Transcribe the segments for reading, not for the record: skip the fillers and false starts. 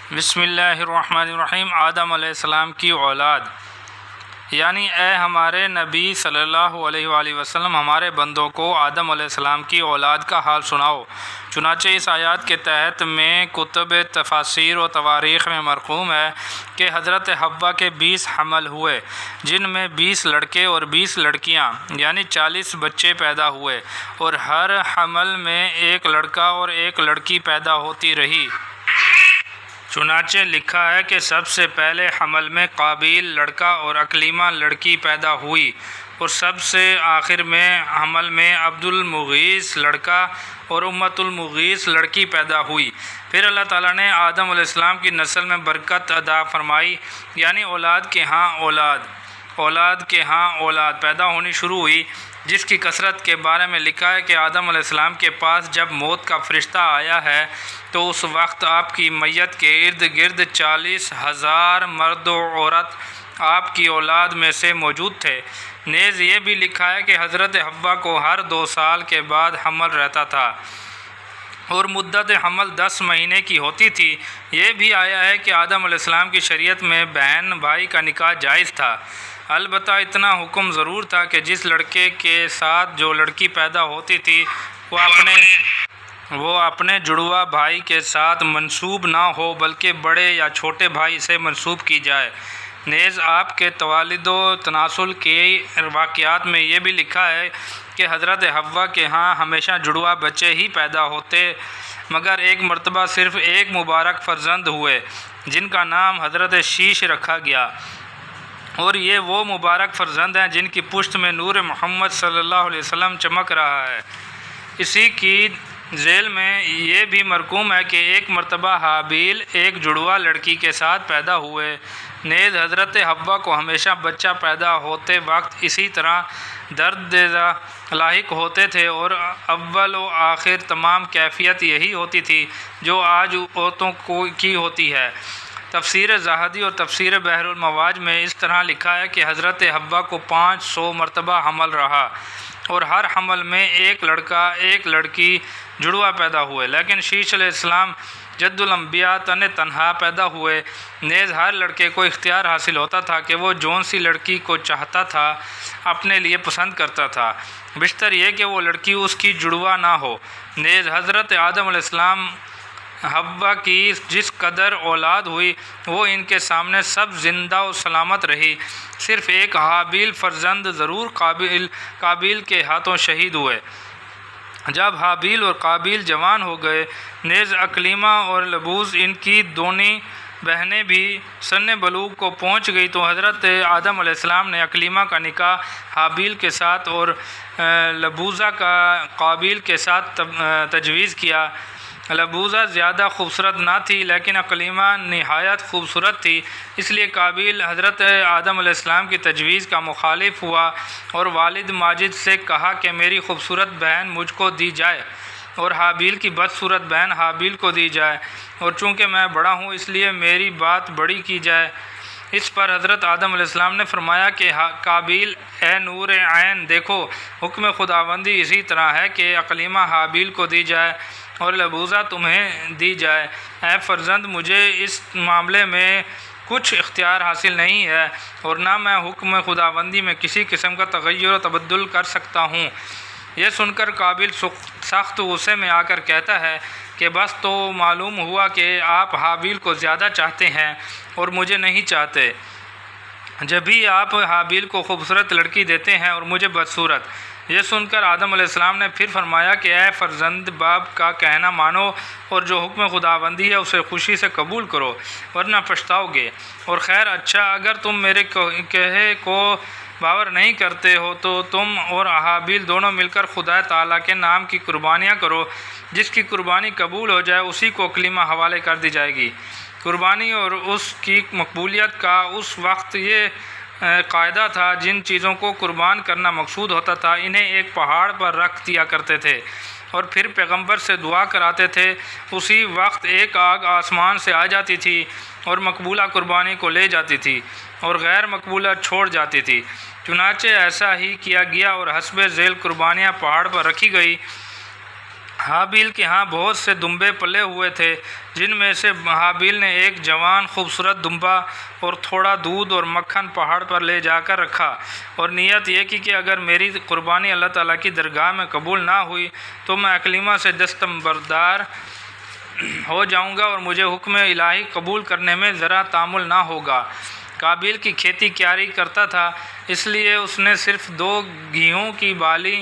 بسم اللہ الرحمن الرحیم۔ آدم علیہ السلام کی اولاد، یعنی اے ہمارے نبی صلی اللہ علیہ وآلہ وسلم، ہمارے بندوں کو آدم علیہ السلام کی اولاد کا حال سناؤ۔ چنانچہ اس آیات کے تحت میں کتب تفاسیر و تواریخ میں مرقوم ہے کہ حضرت حوا کے 20 حمل ہوئے، جن میں 20 لڑکے اور 20 لڑکیاں، یعنی 40 بچے پیدا ہوئے، اور ہر حمل میں ایک لڑکا اور ایک لڑکی پیدا ہوتی رہی۔ چنانچہ لکھا ہے کہ سب سے پہلے حمل میں قابیل لڑکا اور اکلیمہ لڑکی پیدا ہوئی، اور سب سے آخر میں حمل میں عبد المغیث لڑکا اور امت المغیث لڑکی پیدا ہوئی۔ پھر اللہ تعالیٰ نے آدم علیہ السلام کی نسل میں برکت عطا فرمائی، یعنی اولاد کے ہاں اولاد پیدا ہونی شروع ہوئی، جس کی کثرت کے بارے میں لکھا ہے کہ آدم علیہ السلام کے پاس جب موت کا فرشتہ آیا ہے تو اس وقت آپ کی میت کے ارد گرد 40,000 مرد و عورت آپ کی اولاد میں سے موجود تھے۔ نیز یہ بھی لکھا ہے کہ حضرت حوا کو ہر 2 سال کے بعد حمل رہتا تھا، اور مدت حمل 10 مہینے کی ہوتی تھی۔ یہ بھی آیا ہے کہ آدم علیہ السلام کی شریعت میں بہن بھائی کا نکاح جائز تھا، البتہ اتنا حکم ضرور تھا کہ جس لڑکے کے ساتھ جو لڑکی پیدا ہوتی تھی وہ اپنے جڑواں بھائی کے ساتھ منسوب نہ ہو، بلکہ بڑے یا چھوٹے بھائی سے منسوب کی جائے۔ نیز آپ کے توالد و تناسل کے واقعات میں یہ بھی لکھا ہے کہ حضرت حوا کے ہاں ہمیشہ جڑواں بچے ہی پیدا ہوتے، مگر ایک مرتبہ صرف ایک مبارک فرزند ہوئے جن کا نام حضرت شیش رکھا گیا، اور یہ وہ مبارک فرزند ہیں جن کی پشت میں نور محمد صلی اللہ علیہ وسلم چمک رہا ہے۔ اسی کی ذیل میں یہ بھی مرقوم ہے کہ ایک مرتبہ حابیل ایک جڑواں لڑکی کے ساتھ پیدا ہوئے۔ نیز حضرت حوا کو ہمیشہ بچہ پیدا ہوتے وقت اسی طرح درد لاحق ہوتے تھے، اور اول و آخر تمام کیفیت یہی ہوتی تھی جو آج عورتوں کی ہوتی ہے۔ تفسیر زاہدی اور تفسیر بحر المواج میں اس طرح لکھا ہے کہ حضرت حوا کو 500 مرتبہ حمل رہا، اور ہر حمل میں ایک لڑکا ایک لڑکی جڑواں پیدا ہوئے، لیکن شیش علیہ السلام جد الانبیاء تنہا پیدا ہوئے۔ نیز ہر لڑکے کو اختیار حاصل ہوتا تھا کہ وہ جون سی لڑکی کو چاہتا تھا اپنے لیے پسند کرتا تھا، بیشتر یہ کہ وہ لڑکی اس کی جڑواں نہ ہو۔ نیز حضرت آدم علیہ السلام حوا کی جس قدر اولاد ہوئی وہ ان کے سامنے سب زندہ و سلامت رہی، صرف ایک حابیل فرزند ضرور قابیل کے ہاتھوں شہید ہوئے۔ جب حابیل اور قابیل جوان ہو گئے، نیز اکلیمہ اور لبوز ان کی دونوں بہنیں بھی سن بلوغ کو پہنچ گئی، تو حضرت آدم علیہ السلام نے اکلیمہ کا نکاح حابیل کے ساتھ اور لبوزہ کا قابیل کے ساتھ تجویز کیا۔ لبوزہ زیادہ خوبصورت نہ تھی، لیکن اکلیمہ نہایت خوبصورت تھی، اس لیے قابیل حضرت آدم علیہ السلام کی تجویز کا مخالف ہوا اور والد ماجد سے کہا کہ میری خوبصورت بہن مجھ کو دی جائے اور حابیل کی بدصورت بہن حابیل کو دی جائے، اور چونکہ میں بڑا ہوں اس لیے میری بات بڑی کی جائے۔ اس پر حضرت آدم علیہ السلام نے فرمایا کہ قابیل اے نور عین، دیکھو حکم خداوندی اسی طرح ہے کہ اکلیمہ حابیل کو دی جائے اور لبوزہ تمہیں دی جائے۔ اے فرزند، مجھے اس معاملے میں کچھ اختیار حاصل نہیں ہے، اور نہ میں حکم خداوندی میں کسی قسم کا تغیر و تبدل کر سکتا ہوں۔ یہ سن کر قابیل سخت غصے میں آ کر کہتا ہے کہ بس تو معلوم ہوا کہ آپ حابیل کو زیادہ چاہتے ہیں اور مجھے نہیں چاہتے، جبھی آپ حابیل کو خوبصورت لڑکی دیتے ہیں اور مجھے بدصورت۔ یہ سن کر آدم علیہ السلام نے پھر فرمایا کہ اے فرزند، باپ کا کہنا مانو اور جو حکم خداوندی ہے اسے خوشی سے قبول کرو، ورنہ پچھتاؤ گے۔ اور خیر اچھا، اگر تم میرے کہے کو باور نہیں کرتے ہو تو تم اور حابیل دونوں مل کر خدا تعالیٰ کے نام کی قربانیاں کرو، جس کی قربانی قبول ہو جائے اسی کو اکلیمہ حوالے کر دی جائے گی۔ قربانی اور اس کی مقبولیت کا اس وقت یہ قاعدہ تھا، جن چیزوں کو قربان کرنا مقصود ہوتا تھا انہیں ایک پہاڑ پر رکھ دیا کرتے تھے اور پھر پیغمبر سے دعا کراتے تھے، اسی وقت ایک آگ آسمان سے آ جاتی تھی اور مقبولہ قربانی کو لے جاتی تھی اور غیر مقبولہ چھوڑ جاتی تھی۔ چنانچہ ایسا ہی کیا گیا اور حسب ذیل قربانیاں پہاڑ پر رکھی گئی۔ حابیل کے ہاں بہت سے دمبے پلے ہوئے تھے، جن میں سے حابیل نے ایک جوان خوبصورت دمبا اور تھوڑا دودھ اور مکھن پہاڑ پر لے جا کر رکھا، اور نیت یہ کی کہ اگر میری قربانی اللہ تعالیٰ کی درگاہ میں قبول نہ ہوئی تو میں اکلیمہ سے دستبردار ہو جاؤں گا اور مجھے حکم الہی قبول کرنے میں ذرا تامل نہ ہوگا۔ قابیل کی کھیتی کیاری کرتا تھا، اس لیے اس نے صرف 2 گیہوں کی بالی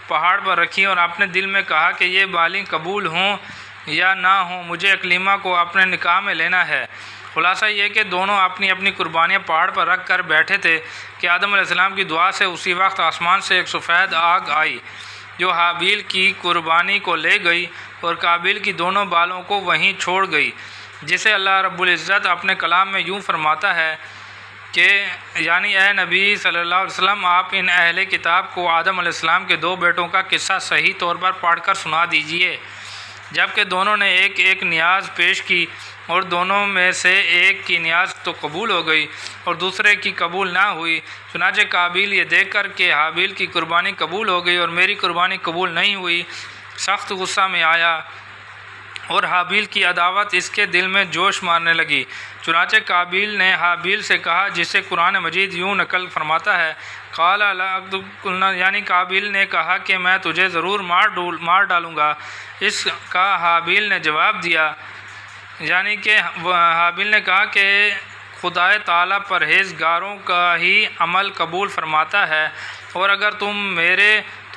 پہاڑ پر رکھی اور اپنے دل میں کہا کہ یہ بالی قبول ہوں یا نہ ہوں، مجھے اکلیمہ کو اپنے نکاح میں لینا ہے۔ خلاصہ یہ کہ دونوں اپنی اپنی قربانیاں پہاڑ پر رکھ کر بیٹھے تھے کہ آدم علیہ السلام کی دعا سے اسی وقت آسمان سے ایک سفید آگ آئی جو حابیل کی قربانی کو لے گئی اور قابیل کی دونوں بالوں کو وہیں چھوڑ گئی، جسے اللہ رب العزت اپنے کلام میں یوں فرماتا ہے کہ یعنی اے نبی صلی اللہ علیہ وسلم، آپ ان اہل کتاب کو آدم علیہ السلام کے 2 بیٹوں کا قصہ صحیح طور پر پڑھ کر سنا دیجئے، جبکہ دونوں نے ایک ایک نیاز پیش کی اور دونوں میں سے ایک کی نیاز تو قبول ہو گئی اور دوسرے کی قبول نہ ہوئی۔ چنانچہ قابیل یہ دیکھ کر کہ حابیل کی قربانی قبول ہو گئی اور میری قربانی قبول نہیں ہوئی، سخت غصہ میں آیا اور حابیل کی عداوت اس کے دل میں جوش مارنے لگی۔ چنانچہ قابیل نے حابیل سے کہا، جسے قرآن مجید یوں نقل فرماتا ہے، قال یعنی قابیل نے کہا کہ میں تجھے ضرور مار ڈالوں گا۔ اس کا حابیل نے جواب دیا، یعنی کہ حابیل نے کہا کہ خدائے تعالیٰ پرہیزگاروں کا ہی عمل قبول فرماتا ہے، اور اگر تو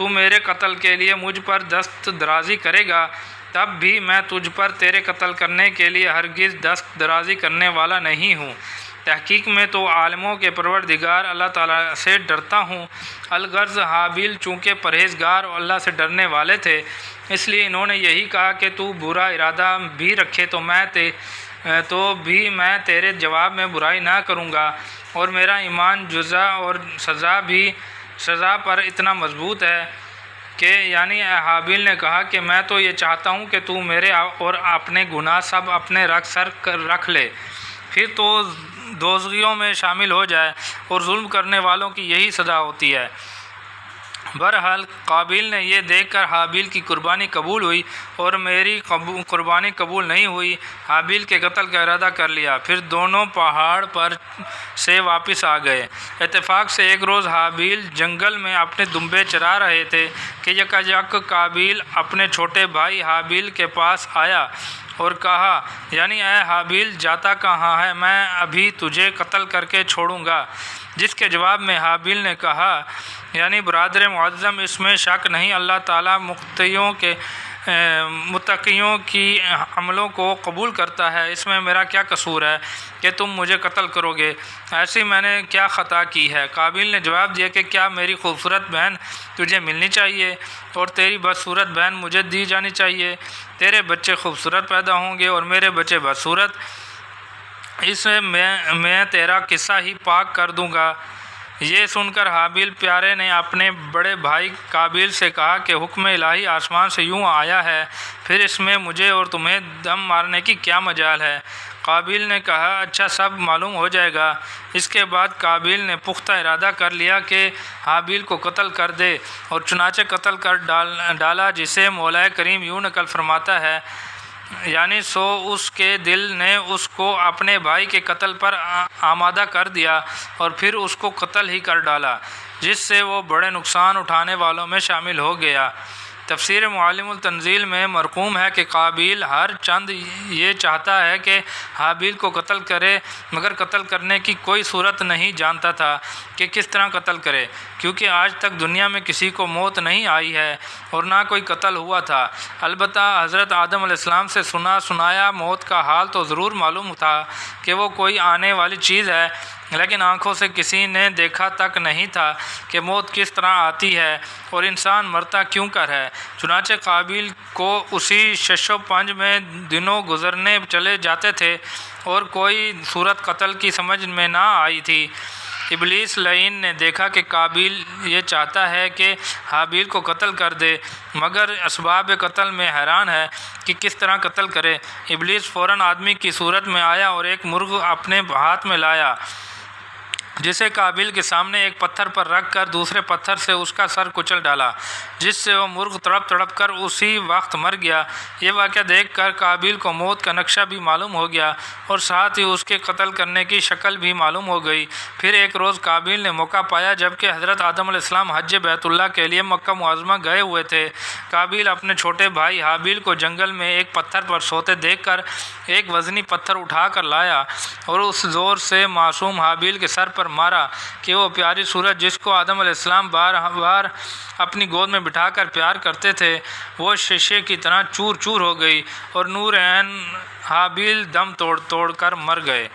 میرے قتل کے لیے مجھ پر دست درازی کرے گا تب بھی میں تجھ پر تیرے قتل کرنے کے لیے ہرگز دست درازی کرنے والا نہیں ہوں۔ تحقیق میں تو عالموں کے پروردگار اللہ تعالیٰ سے ڈرتا ہوں۔ الغرض حابیل چونکہ پرہیزگار اور اللہ سے ڈرنے والے تھے، اس لیے انہوں نے یہی کہا کہ تو برا ارادہ بھی رکھے تو بھی میں تیرے جواب میں برائی نہ کروں گا، اور میرا ایمان جزا اور سزا پر اتنا مضبوط ہے کہ یعنی حابیل نے کہا کہ میں تو یہ چاہتا ہوں کہ تو میرے اور اپنے گناہ سب اپنے سر رکھ لے، پھر تو دوزخیوں میں شامل ہو جائے، اور ظلم کرنے والوں کی یہی سزا ہوتی ہے۔ بہرحال قابیل نے یہ دیکھ کر حابیل کی قربانی قبول ہوئی اور میری قربانی قبول نہیں ہوئی، حابیل کے قتل کا ارادہ کر لیا، پھر دونوں پہاڑ پر سے واپس آ گئے۔ اتفاق سے ایک روز حابیل جنگل میں اپنے دمبے چرا رہے تھے کہ یکایک قابیل اپنے چھوٹے بھائی حابیل کے پاس آیا اور کہا، یعنی اے حابیل، جاتا کہاں ہے؟ میں ابھی تجھے قتل کر کے چھوڑوں گا۔ جس کے جواب میں حابیل نے کہا، یعنی برادر معظم، اس میں شک نہیں، اللہ تعالیٰ متقیوں کی عملوں کو قبول کرتا ہے، اس میں میرا کیا قصور ہے کہ تم مجھے قتل کرو گے؟ ایسی میں نے کیا خطا کی ہے؟ قابیل نے جواب دیا کہ کیا میری خوبصورت بہن تجھے ملنی چاہیے اور تیری بدصورت بہن مجھے دی جانی چاہیے؟ تیرے بچے خوبصورت پیدا ہوں گے اور میرے بچے بدصورت، اس میں تیرا قصہ ہی پاک کر دوں گا۔ یہ سن کر حابیل پیارے نے اپنے بڑے بھائی قابیل سے کہا کہ حکم الہی آسمان سے یوں آیا ہے، پھر اس میں مجھے اور تمہیں دم مارنے کی کیا مجال ہے؟ قابیل نے کہا، اچھا، سب معلوم ہو جائے گا۔ اس کے بعد قابیل نے پختہ ارادہ کر لیا کہ حابیل کو قتل کر دے، اور چنانچہ قتل کر ڈالا، جسے مولا کریم یوں نقل فرماتا ہے، یعنی سو اس کے دل نے اس کو اپنے بھائی کے قتل پر آمادہ کر دیا اور پھر اس کو قتل ہی کر ڈالا، جس سے وہ بڑے نقصان اٹھانے والوں میں شامل ہو گیا۔ تفسیر معالم التنزیل میں مرقوم ہے کہ قابیل ہر چند یہ چاہتا ہے کہ حابیل کو قتل کرے، مگر قتل کرنے کی کوئی صورت نہیں جانتا تھا کہ کس طرح قتل کرے، کیونکہ آج تک دنیا میں کسی کو موت نہیں آئی ہے اور نہ کوئی قتل ہوا تھا۔ البتہ حضرت آدم علیہ السلام سے سنایا موت کا حال تو ضرور معلوم تھا کہ وہ کوئی آنے والی چیز ہے، لیکن آنکھوں سے کسی نے دیکھا تک نہیں تھا کہ موت کس طرح آتی ہے اور انسان مرتا کیوں کر ہے۔ چنانچہ قابیل کو اسی 605 میں دنوں گزرنے چلے جاتے تھے اور کوئی صورت قتل کی سمجھ میں نہ آئی تھی۔ ابلیس لعین نے دیکھا کہ قابیل یہ چاہتا ہے کہ حابیل کو قتل کر دے، مگر اسباب قتل میں حیران ہے کہ کس طرح قتل کرے۔ ابلیس فوراً آدمی کی صورت میں آیا اور ایک مرغ اپنے ہاتھ میں لایا، جسے قابیل کے سامنے ایک پتھر پر رکھ کر دوسرے پتھر سے اس کا سر کچل ڈالا، جس سے وہ مرغ تڑپ تڑپ کر اسی وقت مر گیا۔ یہ واقعہ دیکھ کر قابیل کو موت کا نقشہ بھی معلوم ہو گیا اور ساتھ ہی اس کے قتل کرنے کی شکل بھی معلوم ہو گئی۔ پھر ایک روز قابیل نے موقع پایا جبکہ حضرت آدم علیہ السلام حج بیت اللہ کے لیے مکہ معظمہ گئے ہوئے تھے۔ قابیل اپنے چھوٹے بھائی حابیل کو جنگل میں ایک پتھر پر سوتے دیکھ کر ایک وزنی پتھر اٹھا کر لایا اور اس زور سے معصوم حابیل کے سر پر مارا کہ وہ پیاری صورت جس کو آدم علیہ السلام بار بار اپنی گود میں بٹھا کر پیار کرتے تھے، وہ شیشے کی طرح چور چور ہو گئی اور نور عین حابیل دم توڑ توڑ کر مر گئے۔